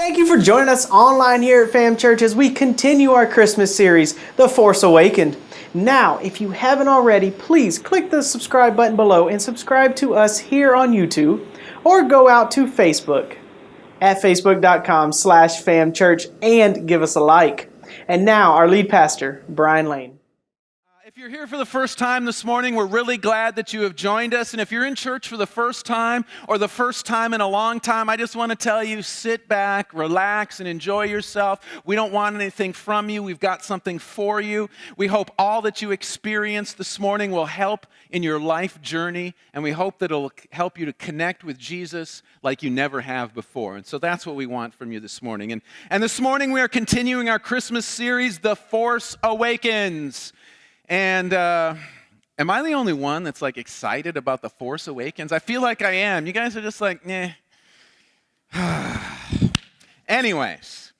Thank you for joining us online here at Fam Church as we continue our Christmas series, The Force Awakens. Now, if you haven't already, please click the subscribe button below and subscribe to us here on YouTube, or go out to Facebook at facebook.com/famchurch and give us a like. And now, our lead pastor, Brian Lane. If you're here for the first time this morning, we're really glad that you have joined us. And if you're in church for the first time or the first time in a long time, I just want to tell you, sit back, relax, and enjoy yourself. We don't want anything from you. We've got something for you. We hope all that you experience this morning will help in your life journey, and we hope that it'll help you to connect with Jesus like you never have before. And so that's what we want from you this morning. And this morning we are continuing our Christmas series, The Force Awakens. And am I the only one that's like excited about The Force Awakens? I feel like I am. You guys are just like, nah. Anyways,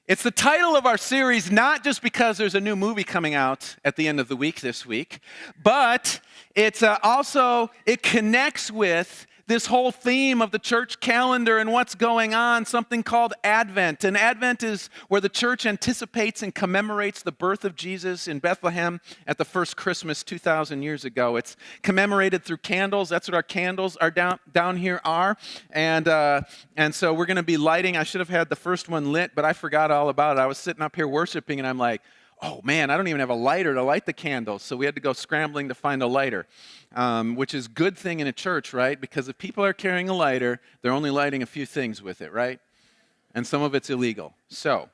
it's the title of our series, not just because there's a new movie coming out at the end of the week this week, but it's it connects with this whole theme of the church calendar and what's going on, something called Advent. And Advent is where the church anticipates and commemorates the birth of Jesus in Bethlehem at the first Christmas 2,000 years ago. It's commemorated through candles. That's what our candles are down here are. And so we're going to be lighting. I should have had the first one lit, but I forgot all about it. I was sitting up here worshiping, and I'm like, oh man, I don't even have a lighter to light the candles. So we had to go scrambling to find a lighter, which is a good thing in a church, right? Because if people are carrying a lighter, they're only lighting a few things with it, right? And some of it's illegal. So,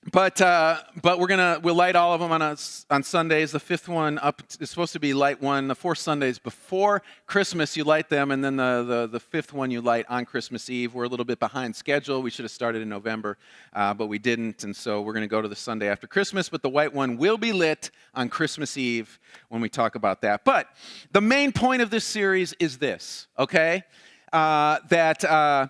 but we'll light all of them on Sundays. The fifth one up is supposed to be light one. The 4 Sundays before Christmas you light them, and then the fifth one you light on Christmas Eve. We're a little bit behind schedule. We should have started in November, but we didn't, and so we're going to go to the Sunday after Christmas. But the white one will be lit on Christmas Eve when we talk about that. But the main point of this series is this, okay? That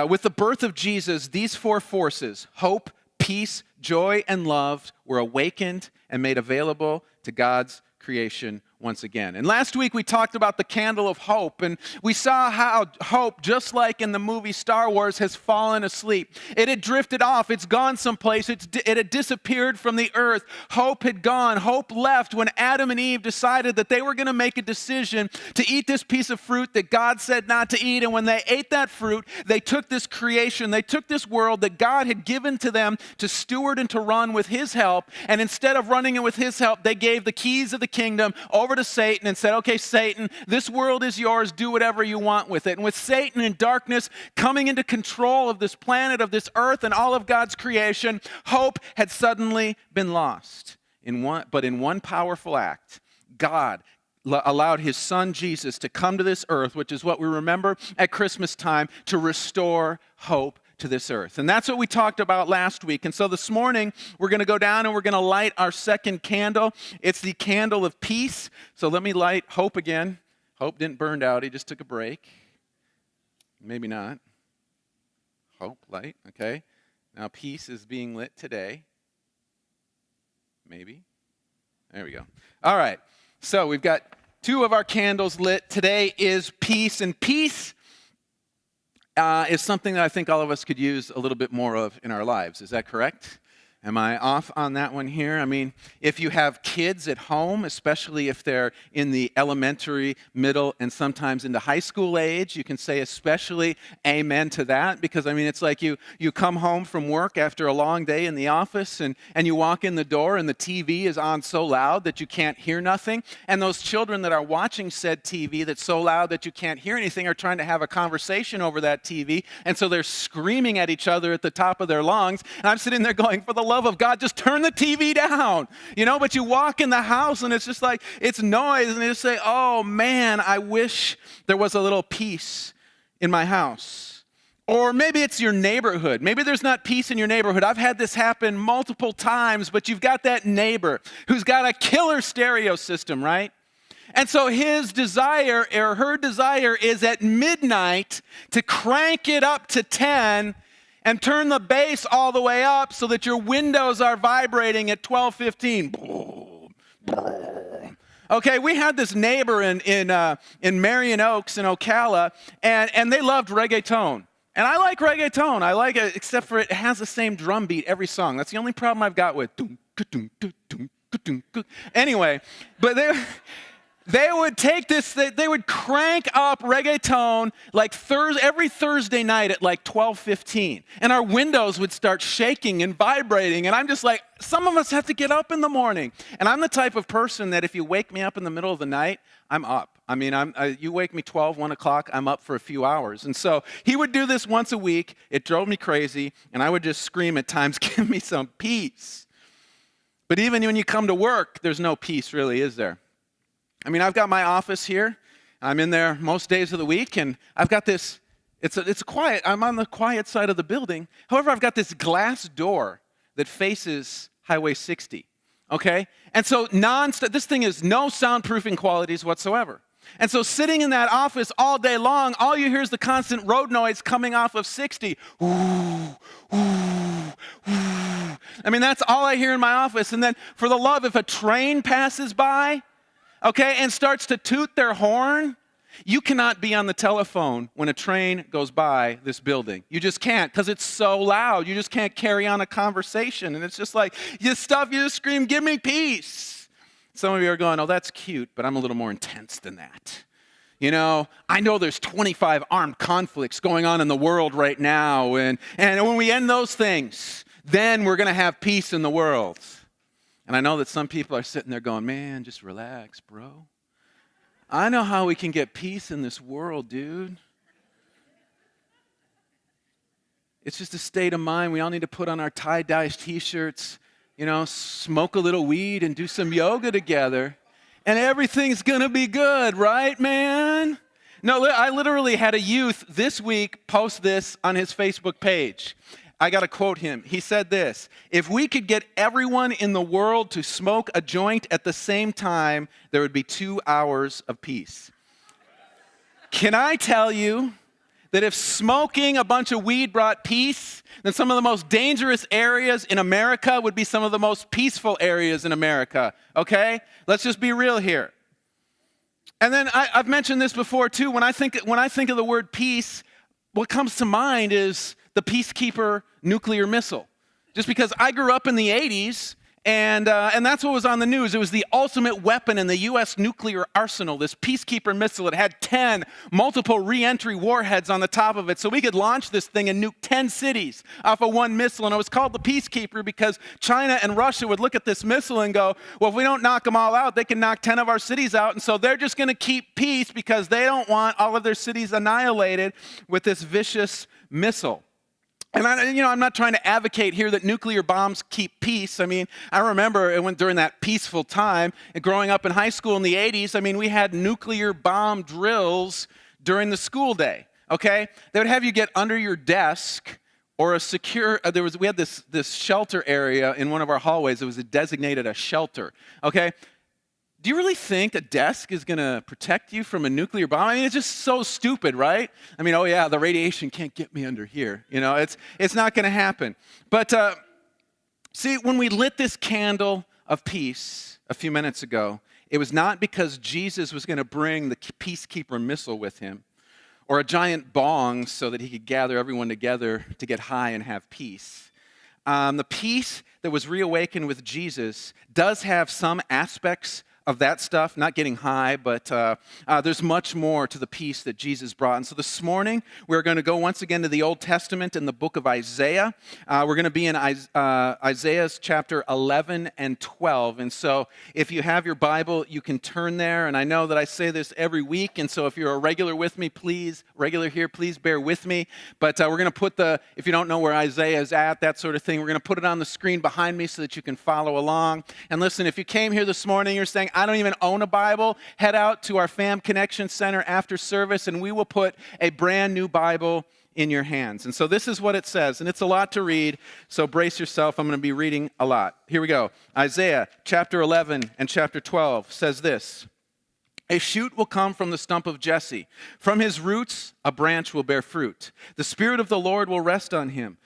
with the birth of Jesus, these 4 forces, hope, peace, joy, and love, were awakened and made available to God's creation once again. And last week we talked about the candle of hope, and we saw how hope, just like in the movie Star Wars, has fallen asleep. It had drifted off. It's gone someplace. It had disappeared from the earth. Hope had gone. Hope left when Adam and Eve decided that they were going to make a decision to eat this piece of fruit that God said not to eat. And when they ate that fruit, they took this creation, they took this world that God had given to them to steward and to run with His help. And instead of running it with His help, they gave the keys of the kingdom over to Satan and said, okay, Satan, this world is yours. Do whatever you want with it. And with Satan and darkness coming into control of this planet, of this earth, and all of God's creation, hope had suddenly been lost. But in one powerful act, God allowed His Son Jesus to come to this earth, which is what we remember at Christmas time, to restore hope to this earth. And that's what we talked about last week. And so this morning, we're going to go down and we're going to light our second candle. It's the candle of peace. So let me light hope again. Hope didn't burn out. He just took a break. Maybe not. Hope, light, okay. Now peace is being lit today. Maybe. There we go. All right. So we've got 2 of our candles lit. Today is peace. And peace is something that I think all of us could use a little bit more of in our lives. Is that correct? Am I off on that one here? I mean, if you have kids at home, especially if they're in the elementary, middle, and sometimes into high school age, you can say especially amen to that, because I mean, it's like you come home from work after a long day in the office and you walk in the door and the TV is on so loud that you can't hear nothing. And those children that are watching said TV that's so loud that you can't hear anything are trying to have a conversation over that TV. And so they're screaming at each other at the top of their lungs. And I'm sitting there going, for the love of God, just turn the TV down, but you walk in the house and it's just like, it's noise, and you just say, oh man, I wish there was a little peace in my house. Or maybe it's your neighborhood. Maybe there's not peace in your neighborhood. I've had this happen multiple times, but you've got that neighbor who's got a killer stereo system, right? And so his desire or her desire is at midnight to crank it up to 10 and turn the bass all the way up so that your windows are vibrating at 12:15. Okay, we had this neighbor in Marion Oaks in Ocala, and they loved reggaeton. And I like reggaeton. I like it, except for it has the same drum beat every song. That's the only problem I've got with. Anyway, but they would take this, they would crank up reggaeton like every Thursday night at like 12:15. And our windows would start shaking and vibrating. And I'm just like, some of us have to get up in the morning. And I'm the type of person that if you wake me up in the middle of the night, I'm up. I mean, you wake me 1 o'clock, I'm up for a few hours. And so he would do this once a week. It drove me crazy. And I would just scream at times, give me some peace. But even when you come to work, there's no peace really, is there? I mean, I've got my office here. I'm in there most days of the week, and I've got this, it's quiet. I'm on the quiet side of the building. However, I've got this glass door that faces Highway 60, okay? And so this thing is no soundproofing qualities whatsoever. And so sitting in that office all day long, all you hear is the constant road noise coming off of 60. Ooh, ooh, ooh. I mean, that's all I hear in my office. And then for the love, if a train passes by, okay, and starts to toot their horn, you cannot be on the telephone when a train goes by this building. You just can't, because it's so loud. You just can't carry on a conversation. And it's just like, you just scream, give me peace. Some of you are going, oh, that's cute, but I'm a little more intense than that. You know, I know there's 25 armed conflicts going on in the world right now, and when we end those things, then we're going to have peace in the world. And I know that some people are sitting there going, man, just relax, bro. I know how we can get peace in this world, dude. It's just a state of mind. We all need to put on our tie-dye t-shirts, you know, smoke a little weed and do some yoga together, and everything's going to be good, right, man? No, I literally had a youth this week post this on his Facebook page. I got to quote him. He said this: if we could get everyone in the world to smoke a joint at the same time, there would be 2 hours of peace. Can I tell you that if smoking a bunch of weed brought peace, then some of the most dangerous areas in America would be some of the most peaceful areas in America, okay? Let's just be real here. And then I've mentioned this before too. When I think of the word peace, what comes to mind is the Peacekeeper nuclear missile. Just because I grew up in the 80s, and that's what was on the news. It was the ultimate weapon in the U.S. nuclear arsenal, this Peacekeeper missile. It had 10 multiple re-entry warheads on the top of it, so we could launch this thing and nuke 10 cities off of one missile. And it was called the Peacekeeper because China and Russia would look at this missile and go, well, if we don't knock them all out, they can knock 10 of our cities out. And so they're just going to keep peace because they don't want all of their cities annihilated with this vicious missile. And I'm not trying to advocate here that nuclear bombs keep peace. I mean, I remember it went during that peaceful time, and growing up in high school in the 80s, I mean, we had nuclear bomb drills during the school day, okay? They would have you get under your desk or a secure, we had this shelter area in one of our hallways. It was designated a shelter, okay? Do you really think a desk is going to protect you from a nuclear bomb? I mean, it's just so stupid, right? I mean, oh yeah, the radiation can't get me under here. You know, it's not going to happen. But see, when we lit this candle of peace a few minutes ago, it was not because Jesus was going to bring the Peacekeeper missile with him or a giant bong so that he could gather everyone together to get high and have peace. The peace that was reawakened with Jesus does have some aspects of that stuff, not getting high, but there's much more to the peace that Jesus brought. And so this morning, we're going to go once again to the Old Testament in the book of Isaiah. We're going to be in Isaiah's chapter 11 and 12. And so if you have your Bible, you can turn there. And I know that I say this every week, and so if you're a regular with me, please bear with me. But we're going to put if you don't know where Isaiah is at, that sort of thing, we're going to put it on the screen behind me so that you can follow along. And listen, if you came here this morning, you're saying, I don't even own a Bible, head out to our Fam Connection Center after service, and we will put a brand new Bible in your hands. And so this is what it says, and it's a lot to read, so brace yourself. I'm going to be reading a lot. Here we go. Isaiah chapter 11 and chapter 12 says this: a shoot will come from the stump of Jesse. From his roots, a branch will bear fruit. The Spirit of the Lord will rest on him,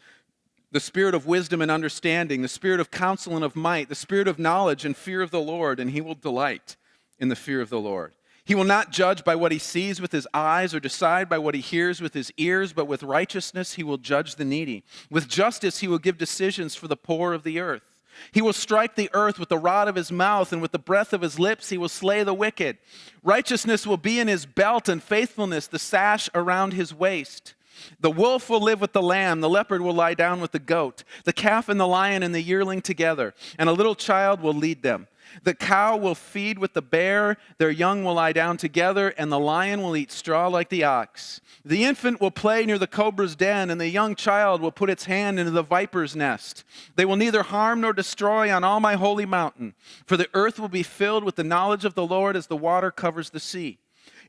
the spirit of wisdom and understanding, the spirit of counsel and of might, the spirit of knowledge and fear of the Lord, and he will delight in the fear of the Lord. He will not judge by what he sees with his eyes or decide by what he hears with his ears, but with righteousness he will judge the needy. With justice he will give decisions for the poor of the earth. He will strike the earth with the rod of his mouth, and with the breath of his lips he will slay the wicked. Righteousness will be in his belt, and faithfulness the sash around his waist. The wolf will live with the lamb, the leopard will lie down with the goat, the calf and the lion and the yearling together, and a little child will lead them. The cow will feed with the bear, their young will lie down together, and the lion will eat straw like the ox. The infant will play near the cobra's den, and the young child will put its hand into the viper's nest. They will neither harm nor destroy on all my holy mountain, for the earth will be filled with the knowledge of the Lord as the water covers the sea.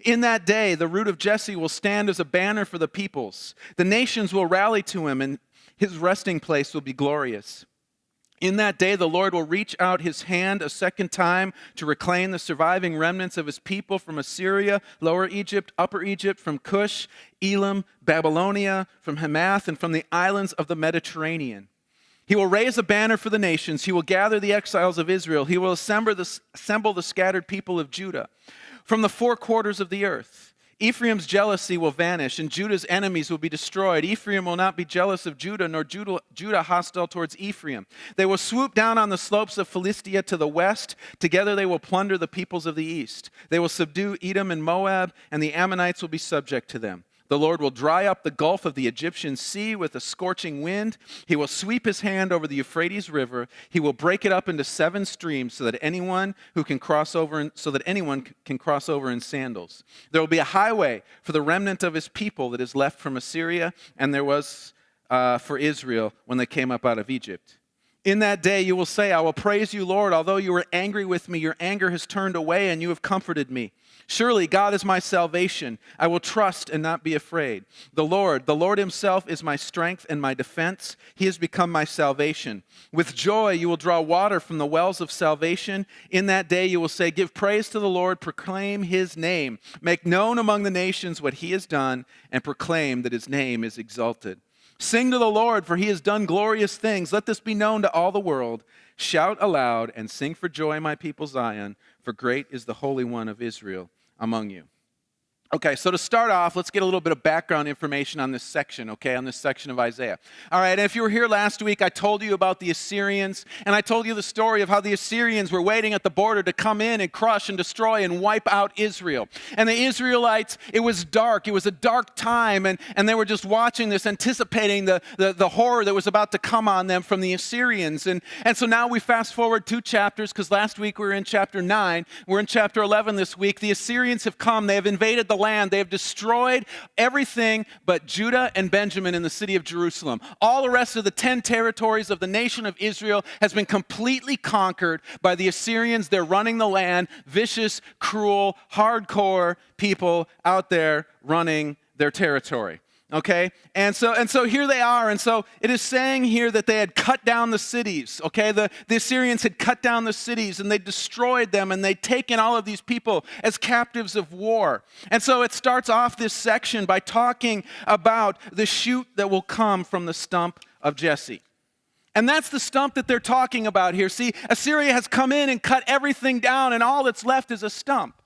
In that day, the root of Jesse will stand as a banner for the peoples. The nations will rally to him, and his resting place will be glorious. In that day, the Lord will reach out his hand a second time to reclaim the surviving remnants of his people from Assyria, Lower Egypt, Upper Egypt, from Cush, Elam, Babylonia, from Hamath, and from the islands of the Mediterranean. He will raise a banner for the nations. He will gather the exiles of Israel. He will assemble the scattered people of Judah from the four quarters of the earth. Ephraim's jealousy will vanish, and Judah's enemies will be destroyed. Ephraim will not be jealous of Judah, nor Judah hostile towards Ephraim. They will swoop down on the slopes of Philistia to the west. Together they will plunder the peoples of the east. They will subdue Edom and Moab, and the Ammonites will be subject to them. The Lord will dry up the gulf of the Egyptian sea with a scorching wind. He will sweep his hand over the Euphrates River. He will break it up into 7 streams so that anyone can cross over in sandals. There will be a highway for the remnant of his people that is left from Assyria, and there was for Israel when they came up out of Egypt. In that day you will say, I will praise you, Lord. Although you were angry with me, your anger has turned away, and you have comforted me. Surely God is my salvation. I will trust and not be afraid. The Lord himself is my strength and my defense. He has become my salvation. With joy you will draw water from the wells of salvation. In that day you will say, give praise to the Lord, proclaim his name. Make known among the nations what he has done, and proclaim that his name is exalted. Sing to the Lord, for he has done glorious things. Let this be known to all the world. Shout aloud and sing for joy, my people Zion, for great is the Holy One of Israel among you. Okay, so to start off, let's get a little bit of background information on this section, on this section of Isaiah. All right, and if you were here last week, I told you about the Assyrians, and I told you the story of how the Assyrians were waiting at the border to come in and crush and destroy and wipe out Israel. And the Israelites, it was dark. It was a dark time, and they were just watching this, anticipating the horror that was about to come on them from the Assyrians. And so now we fast forward 2 chapters, because last week we were in chapter 9. We're in chapter 11 this week. The Assyrians have come. They have invaded the land. They have destroyed everything but Judah and Benjamin in the city of Jerusalem. All the rest of the 10 territories of the nation of Israel has been completely conquered by the Assyrians. They're running the land, vicious, cruel, hardcore people out there running their territory. Okay, and so here they are, and so it is saying here that they had cut down the cities. Okay, the Assyrians had cut down the cities, and they destroyed them, and they'd taken all of these people as captives of war. And so it starts off this section by talking about the shoot that will come from the stump of Jesse. And that's the stump that they're talking about here. See, Assyria has come in and cut everything down, and all that's left is a stump.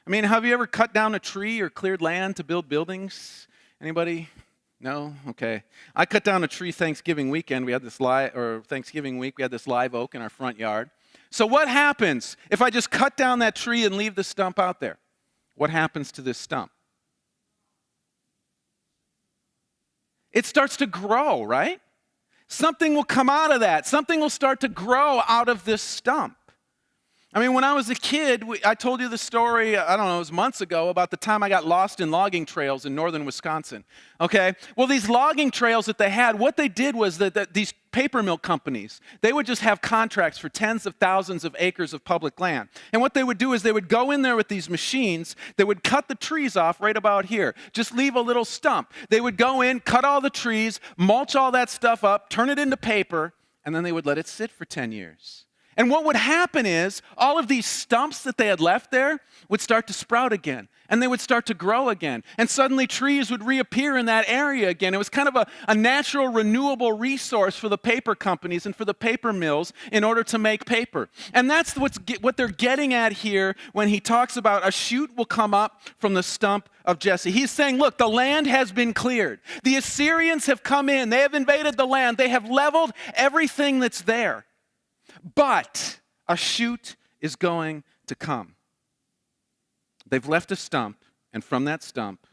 I mean, have you ever cut down a tree or cleared land to build buildings? Anybody? No? Okay. I cut down a tree Thanksgiving weekend. Thanksgiving week, we had this live oak in our front yard. So what happens if I just cut down that tree and leave the stump out there? What happens to this stump? It starts to grow, right? Something will come out of that. Something will start to grow out of this stump. I mean, when I was a kid, I told you the story, it was months ago, about the time I got lost in logging trails in northern Wisconsin. Okay? Well, these logging trails that they had, what they did was that these paper mill companies, they would just have contracts for tens of thousands of acres of public land. And what they would do is they would go in there with these machines, they would cut the trees off right about here, just leave a little stump. They would go in, cut all the trees, mulch all that stuff up, turn it into paper, and then they would let it sit for 10 years. And what would happen is all of these stumps that they had left there would start to sprout again, and they would start to grow again. And suddenly trees would reappear in that area again. It was kind of a natural, renewable resource for the paper companies and for the paper mills in order to make paper. And that's what they're getting at here when he talks about a shoot will come up from the stump of Jesse. He's saying, look, the land has been cleared. The Assyrians have come in. They have invaded the land. They have leveled everything that's there. But a shoot is going to come. They've left a stump, and from that stump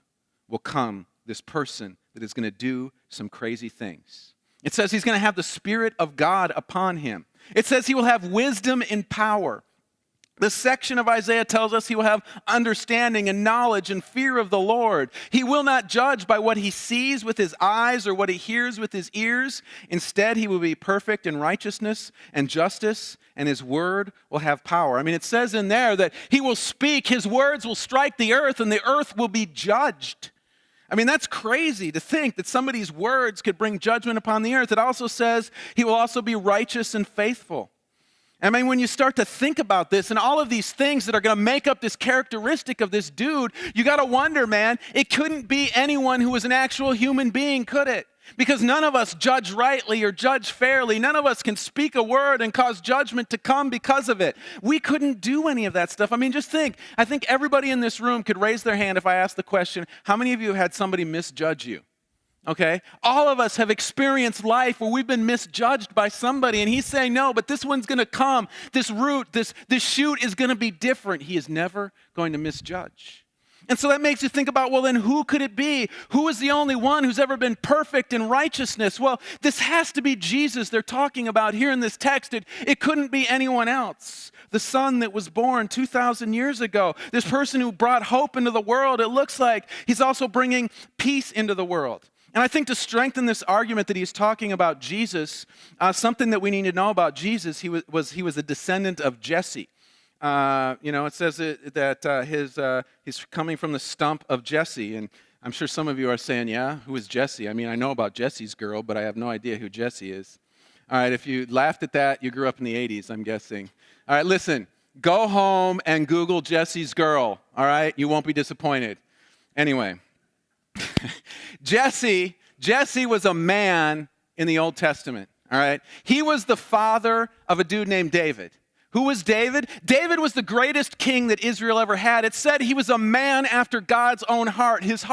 will come this person that is going to do some crazy things. It says he's going to have the Spirit of God upon him. It says he will have wisdom and power. This section of Isaiah tells us he will have understanding and knowledge and fear of the Lord. He will not judge by what he sees with his eyes or what he hears with his ears. Instead, he will be perfect in righteousness and justice, and his word will have power. I mean, it says in there that he will speak, his words will strike the earth, and the earth will be judged. I mean, that's crazy to think that somebody's words could bring judgment upon the earth. It also says he will also be righteous and faithful. I mean, when you start to think about this and all of these things that are going to make up this characteristic of this dude, you got to wonder, man, it couldn't be anyone who was an actual human being, could it? Because none of us judge rightly or judge fairly. None of us can speak a word and cause judgment to come because of it. We couldn't do any of that stuff. I mean, just think. I think everybody in this room could raise their hand if I asked the question, how many of you have had somebody misjudge you? Okay? All of us have experienced life where we've been misjudged by somebody, and he's saying, no, but this one's going to come. This root, this shoot is going to be different. He is never going to misjudge. And so that makes you think about, well, then who could it be? Who is the only one who's ever been perfect in righteousness? Well, this has to be Jesus they're talking about here in this text. It couldn't be anyone else. The son that was born 2,000 years ago, this person who brought hope into the world, it looks like he's also bringing peace into the world. And I think to strengthen this argument that he's talking about Jesus, something that we need to know about Jesus, he was a descendant of Jesse. It says that he's coming from the stump of Jesse. And I'm sure some of you are saying, yeah, who is Jesse? I mean, I know about Jesse's girl, but I have no idea who Jesse is. All right, if you laughed at that, you grew up in the 80s, I'm guessing. All right, listen, go home and Google Jesse's girl, all right? You won't be disappointed. Anyway. Jesse was a man in the Old Testament, all right? He was the father of a dude named David. Who was David? David was the greatest king that Israel ever had. It said he was a man after God's own heart. His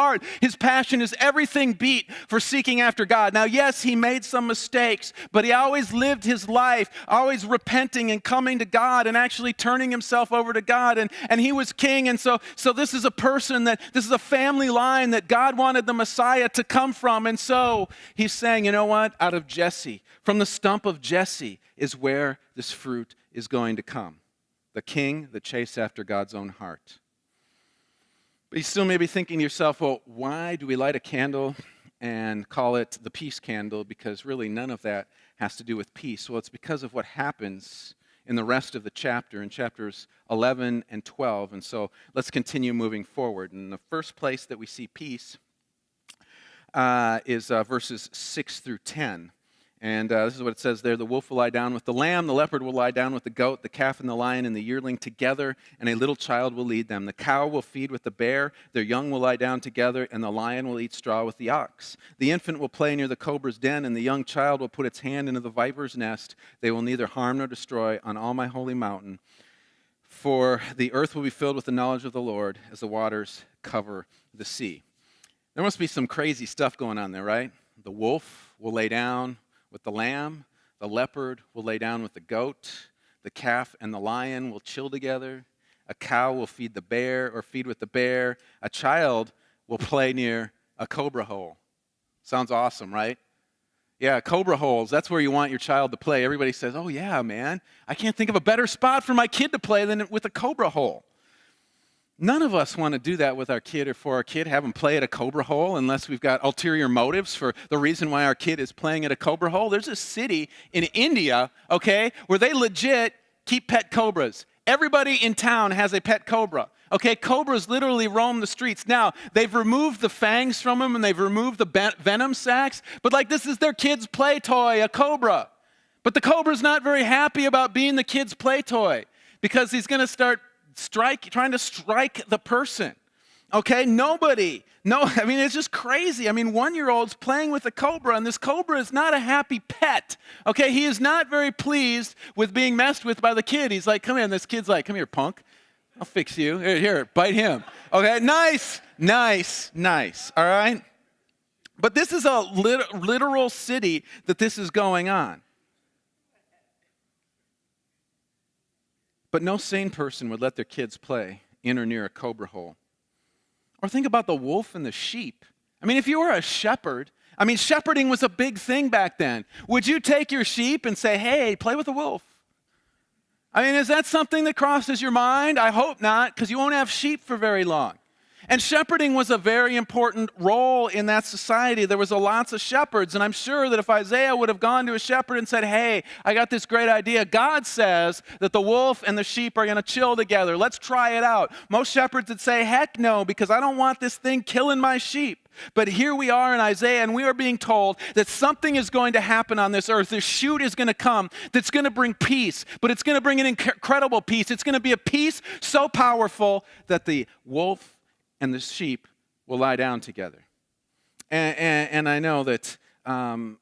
passion, his everything beat for seeking after God. Now, yes, he made some mistakes, but he always lived his life, always repenting and coming to God and actually turning himself over to God. And he was king. And so this is a person this is a family line that God wanted the Messiah to come from. And so he's saying, you know what? Out of Jesse, from the stump of Jesse is where this fruit is going to come. The king that chased after God's own heart. But you still may be thinking to yourself, well, why do we light a candle and call it the peace candle? Because really none of that has to do with peace. Well, it's because of what happens in the rest of the chapter, in chapters 11 and 12. And so let's continue moving forward. And the first place that we see peace is verses 6 through 10. And this is what it says there. The wolf will lie down with the lamb, the leopard will lie down with the goat, the calf and the lion and the yearling together, and a little child will lead them. The cow will feed with the bear, their young will lie down together, and the lion will eat straw with the ox. The infant will play near the cobra's den, and the young child will put its hand into the viper's nest. They will neither harm nor destroy on all my holy mountain. For the earth will be filled with the knowledge of the Lord as the waters cover the sea. There must be some crazy stuff going on there, right? The wolf will lay down with the lamb, the leopard will lay down with the goat, the calf and the lion will chill together, a cow will feed the bear or feed with the bear, a child will play near a cobra hole. Sounds awesome, right? Yeah, cobra holes, that's where you want your child to play. Everybody says, oh yeah, man, I can't think of a better spot for my kid to play than with a cobra hole. None of us want to do that with our kid or for our kid, have them play at a cobra hole unless we've got ulterior motives for the reason why our kid is playing at a cobra hole. There's a city in India, okay, where they legit keep pet cobras. Everybody in town has a pet cobra. Okay, cobras literally roam the streets. Now, they've removed the fangs from them and they've removed the venom sacs, but like this is their kid's play toy, a cobra. But the cobra's not very happy about being the kid's play toy because he's going to start trying to strike the person. Okay, I mean, it's just crazy. I mean, 1-year-old's playing with a cobra, and this cobra is not a happy pet. Okay, he is not very pleased with being messed with by the kid. He's like, come here, and this kid's like, come here, punk. I'll fix you. Here, bite him. Okay, nice, all right? But this is a literal city that this is going on. But no sane person would let their kids play in or near a cobra hole. Or think about the wolf and the sheep. I mean, if you were a shepherd, I mean, shepherding was a big thing back then. Would you take your sheep and say, hey, play with the wolf? I mean, is that something that crosses your mind? I hope not, because you won't have sheep for very long. And shepherding was a very important role in that society. There was lots of shepherds, and I'm sure that if Isaiah would have gone to a shepherd and said, hey, I got this great idea. God says that the wolf and the sheep are going to chill together. Let's try it out. Most shepherds would say, heck no, because I don't want this thing killing my sheep. But here we are in Isaiah, and we are being told that something is going to happen on this earth. This shoot is going to come that's going to bring peace, but it's going to bring an incredible peace. It's going to be a peace so powerful that the wolf and the sheep will lie down together. And I know that, some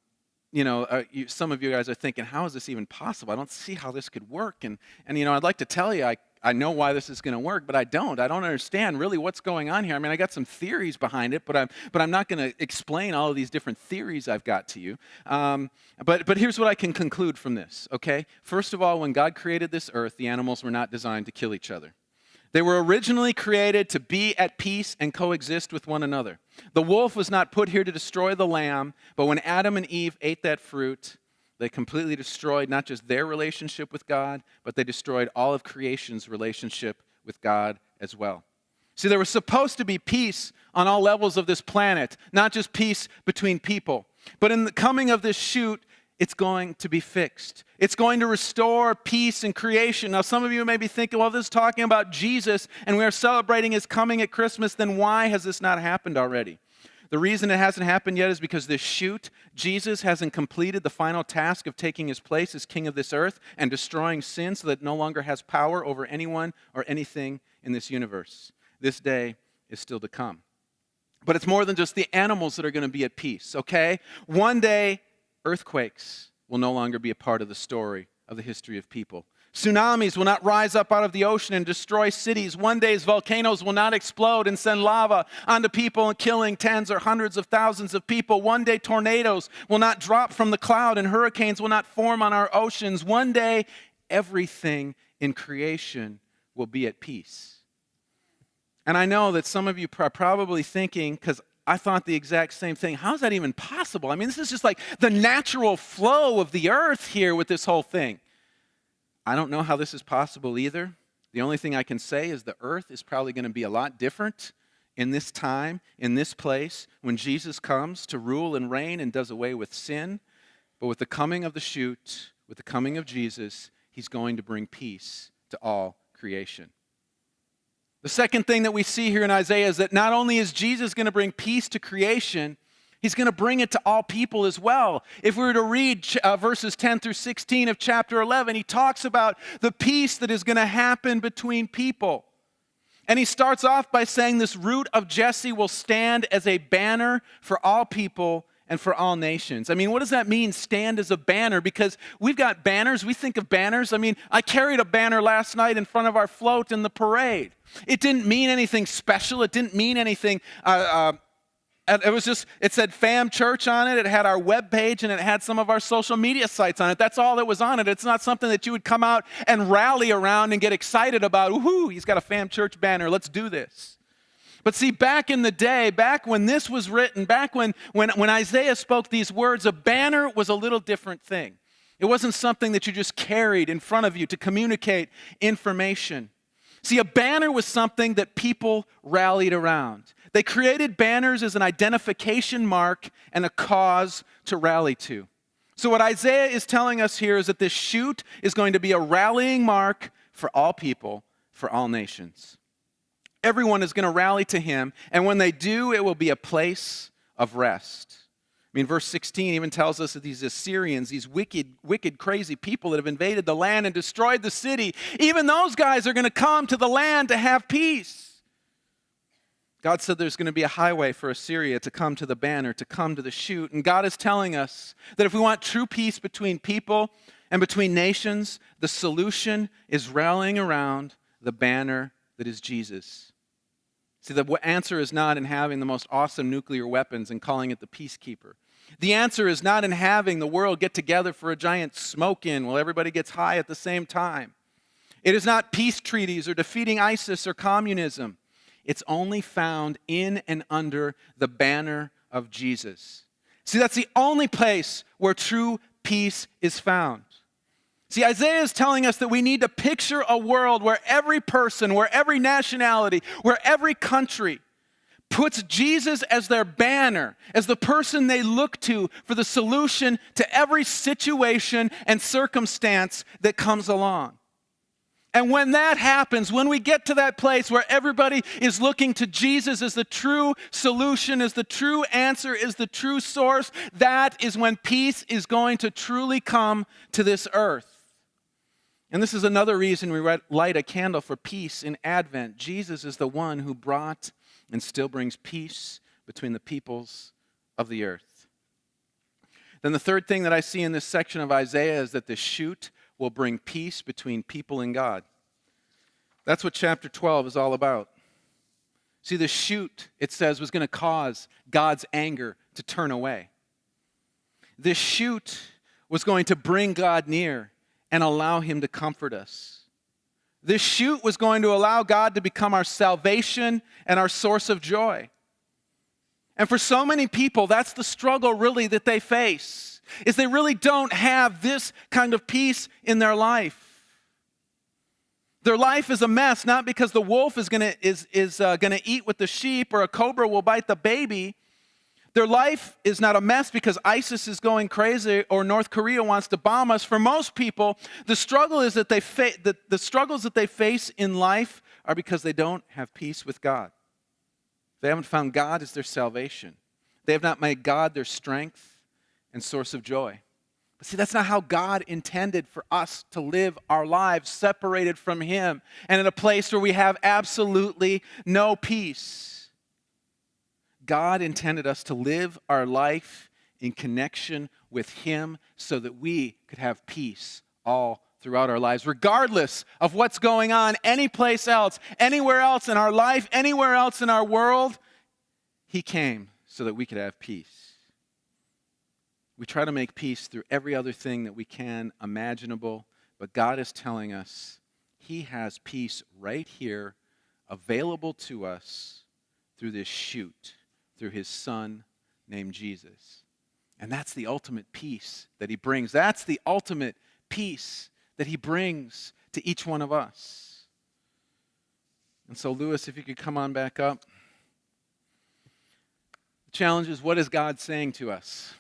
of you guys are thinking, how is this even possible? I don't see how this could work. And I'd like to tell you, I know why this is going to work, but I don't understand really what's going on here. I mean, I got some theories behind it, but I'm not going to explain all of these different theories I've got to you. But here's what I can conclude from this, okay? First of all, when God created this earth, the animals were not designed to kill each other. They were originally created to be at peace and coexist with one another. The wolf was not put here to destroy the lamb, but when Adam and Eve ate that fruit, they completely destroyed not just their relationship with God, but they destroyed all of creation's relationship with God as well. See, there was supposed to be peace on all levels of this planet, not just peace between people. But in the coming of this shoot, it's going to be fixed. It's going to restore peace and creation. Now, some of you may be thinking, well, this is talking about Jesus, and we are celebrating his coming at Christmas, then why has this not happened already? The reason it hasn't happened yet is because this shoot, Jesus hasn't completed the final task of taking his place as king of this earth and destroying sin so that it no longer has power over anyone or anything in this universe. This day is still to come. But it's more than just the animals that are going to be at peace, okay? One day, earthquakes will no longer be a part of the story of the history of people. Tsunamis will not rise up out of the ocean and destroy cities. One day, volcanoes will not explode and send lava onto people and killing tens or hundreds of thousands of people. One day, tornadoes will not drop from the cloud and hurricanes will not form on our oceans. One day, everything in creation will be at peace. And I know that some of you are probably thinking, because I thought the exact same thing. How is that even possible? I mean, this is just like the natural flow of the earth here with this whole thing. I don't know how this is possible either. The only thing I can say is the earth is probably going to be a lot different in this time, in this place, when Jesus comes to rule and reign and does away with sin. But with the coming of the shoot, with the coming of Jesus, he's going to bring peace to all creation. The second thing that we see here in Isaiah is that not only is Jesus going to bring peace to creation, he's going to bring it to all people as well. If we were to read verses 10 through 16 of chapter 11, he talks about the peace that is going to happen between people. And he starts off by saying this root of Jesse will stand as a banner for all people and for all nations. I mean, what does that mean, stand as a banner? Because we've got banners. We think of banners. I mean, I carried a banner last night in front of our float in the parade. It didn't mean anything special. It didn't mean anything. It said Fam Church on it. It had our webpage and it had some of our social media sites on it. That's all that was on it. It's not something that you would come out and rally around and get excited about. Woohoo, he's got a Fam Church banner. Let's do this. But see, back in the day, back when this was written, back when Isaiah spoke these words, a banner was a little different thing. It wasn't something that you just carried in front of you to communicate information. See, a banner was something that people rallied around. They created banners as an identification mark and a cause to rally to. So what Isaiah is telling us here is that this shoot is going to be a rallying mark for all people, for all nations. Everyone is going to rally to him, and when they do, it will be a place of rest. mean, verse 16 even tells us that these Assyrians, these wicked, crazy people that have invaded the land and destroyed the city, even those guys are going to come to the land to have peace. God said there's going to be a highway for Assyria to come to the banner, to come to the shoot. And God is telling us that if we want true peace between people and between nations, the solution is rallying around the banner that is Jesus. See, the answer is not in having the most awesome nuclear weapons and calling it the peacekeeper. The answer is not in having the world get together for a giant smoke-in while everybody gets high at the same time. It is not peace treaties or defeating ISIS or communism. It's only found in and under the banner of Jesus. See, that's the only place where true peace is found. See, Isaiah is telling us that we need to picture a world where every person, where every nationality, where every country puts Jesus as their banner, as the person they look to for the solution to every situation and circumstance that comes along. And when that happens, when we get to that place where everybody is looking to Jesus as the true solution, as the true answer, as the true source, that is when peace is going to truly come to this earth. And this is another reason we light a candle for peace in Advent. Jesus is the one who brought and still brings peace between the peoples of the earth. Then the third thing that I see in this section of Isaiah is that the shoot will bring peace between people and God. That's what chapter 12 is all about. See, the shoot, it says, was going to cause God's anger to turn away. This shoot was going to bring God near and allow him to comfort us. This shoot was going to allow God to become our salvation and our source of joy. And for so many people, that's the struggle really that they face, is they really don't have this kind of peace in their life. Their life is a mess, not because the wolf is gonna eat with the sheep or a cobra will bite the baby. Their life is not a mess because ISIS is going crazy or North Korea wants to bomb us. For most people, the struggle is that the struggles that they face in life are because they don't have peace with God. They haven't found God as their salvation. They have not made God their strength and source of joy. But see, that's not how God intended for us to live our lives, separated from Him and in a place where we have absolutely no peace. God intended us to live our life in connection with Him so that we could have peace all throughout our lives, regardless of what's going on any place else, anywhere else in our life, anywhere else in our world. He came so that we could have peace. We try to make peace through every other thing that we can imaginable, but God is telling us He has peace right here available to us through this shoot, through His Son named Jesus. And that's the ultimate peace that He brings. That's the ultimate peace that He brings to each one of us. And so, Lewis, if you could come on back up. The challenge is, what is God saying to us?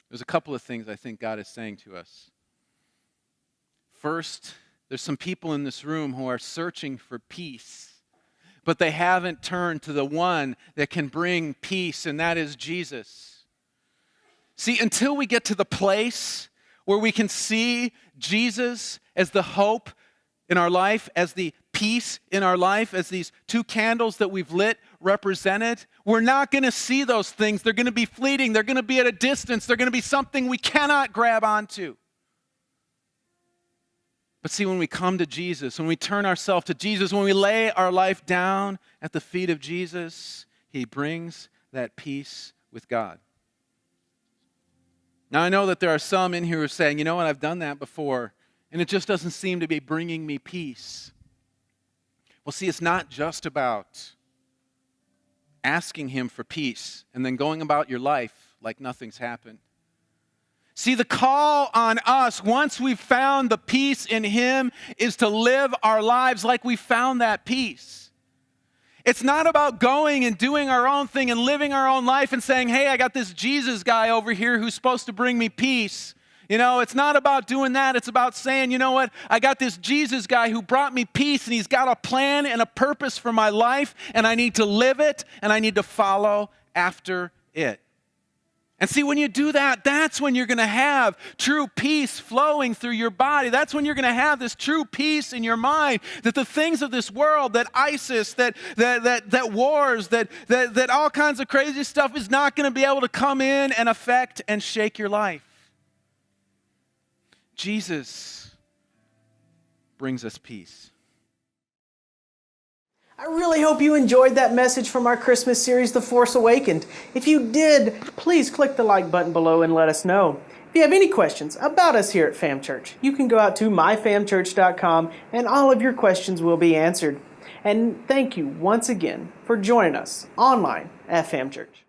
There's a couple of things I think God is saying to us. First, there's some people in this room who are searching for peace, but they haven't turned to the one that can bring peace, and that is Jesus. See, until we get to the place where we can see Jesus as the hope in our life, as the peace in our life, as these two candles that we've lit represented, we're not going to see those things. They're going to be fleeting. They're going to be at a distance. They're going to be something we cannot grab onto. But see, when we come to Jesus, when we turn ourselves to Jesus, when we lay our life down at the feet of Jesus, He brings that peace with God. Now, I know that there are some in here who are saying, you know what, I've done that before, and it just doesn't seem to be bringing me peace. Well, see, it's not just about asking Him for peace and then going about your life like nothing's happened. See, the call on us, once we've found the peace in Him, is to live our lives like we found that peace. It's not about going and doing our own thing and living our own life and saying, hey, I got this Jesus guy over here who's supposed to bring me peace. You know, it's not about doing that. It's about saying, you know what, I got this Jesus guy who brought me peace, and He's got a plan and a purpose for my life, and I need to live it, and I need to follow after it. And see, when you do that, that's when you're going to have true peace flowing through your body. That's when you're going to have this true peace in your mind, that the things of this world, that ISIS, that wars, that all kinds of crazy stuff is not going to be able to come in and affect and shake your life. Jesus brings us peace. I really hope you enjoyed that message from our Christmas series, The Force Awakened. If you did, please click the like button below and let us know. If you have any questions about us here at Fam Church, you can go out to myfamchurch.com and all of your questions will be answered. And thank you once again for joining us online at Fam Church.